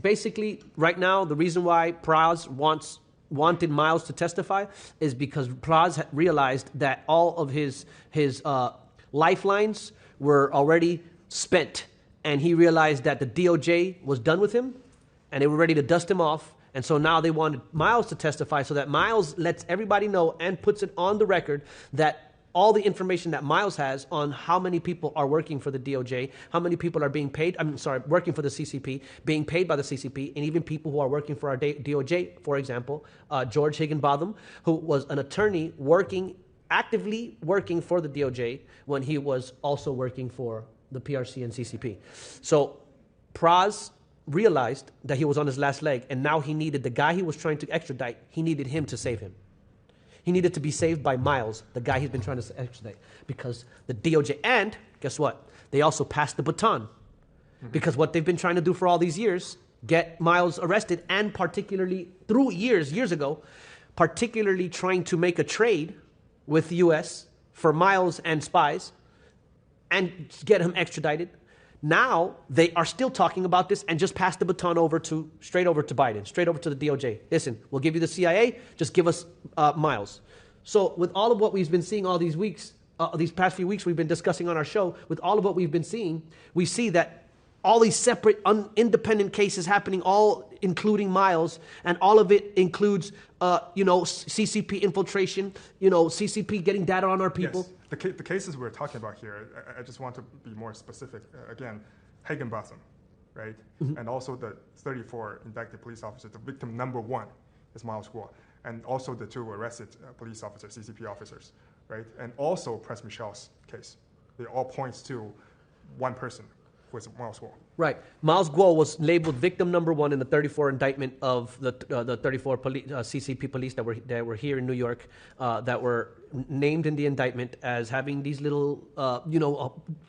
basically, right now, the reason why Praz wanted Miles to testify is because Praz had realized that all of his lifelines were already spent. And he realized that the DOJ was done with him, and they were ready to dust him off. And so now they wanted Miles to testify so that Miles lets everybody know and puts it on the record that all the information that Miles has on how many people are working for the DOJ, how many people are being paid, working for the CCP, being paid by the CCP, and even people who are working for our DOJ, for example, George Higginbotham, who was an attorney actively working for the DOJ when he was also working for the PRC and CCP. So Praz realized that he was on his last leg, and now he needed the guy he was trying to extradite, he needed him to save him. He needed to be saved by Miles, the guy he's been trying to extradite, because the DOJ, and guess what? They also passed the baton. Because what they've been trying to do for all these years, get Miles arrested, and particularly through years ago, particularly trying to make a trade with the U.S. for Miles and spies and get him extradited. Now they are still talking about this and just passed the baton straight over to Biden, straight over to the DOJ. Listen, we'll give you the CIA, just give us Miles. So with all of what we've been seeing all these weeks, these past few weeks we've been discussing on our show, with all of what we've been seeing, we see that all these separate, independent cases happening, all including Miles, and all of it includes, CCP infiltration, CCP getting data on our people. Yes. The cases we're talking about here, I just want to be more specific. Again, Higginbotham, right? Mm-hmm. And also the 34 indicted police officers, the victim number one is Miles Guo. And also the two arrested police officers, CCP officers, right? And also Prince Michel's case. They all point to one person, who is Miles Guo. Right. Miles Guo was labeled victim number one in the 34 indictment of the 34 CCP police that were here in New York, that were named in the indictment as having these little,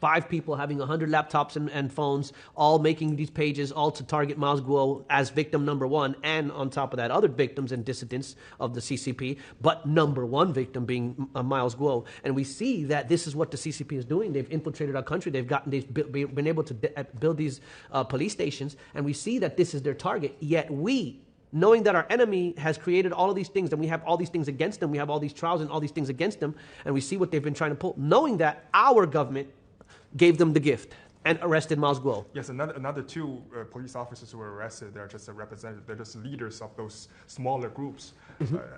5 people having 100 laptops and phones, all making these pages, all to target Miles Guo as victim number one, and on top of that, other victims and dissidents of the CCP, but number one victim being Miles Guo. And we see that this is what the CCP is doing. They've infiltrated our country. They've been able to build these police stations, and we see that this is their target. Yet we, knowing that our enemy has created all of these things, and we have all these things against them, we have all these trials and all these things against them, and we see what they've been trying to pull, knowing that our government gave them the gift and arrested Miles Guo. Yes, another 2 police officers who were arrested, they're just a representative, they're just leaders of those smaller groups,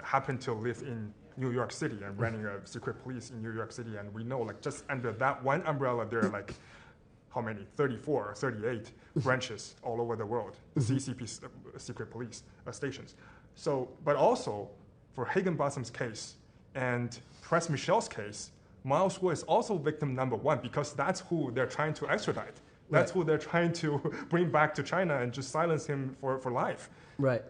happen to live in New York City and running a secret police in New York City, and we know, like, just under that one umbrella, there are like, how many? 34 or 38 branches all over the world, CCP secret police stations. So, but also for Higginbotham's case and Prince Michel's case, Miles Guo is also victim number one, because that's who they're trying to extradite. That's who they're trying to bring back to China and just silence him for life. Right.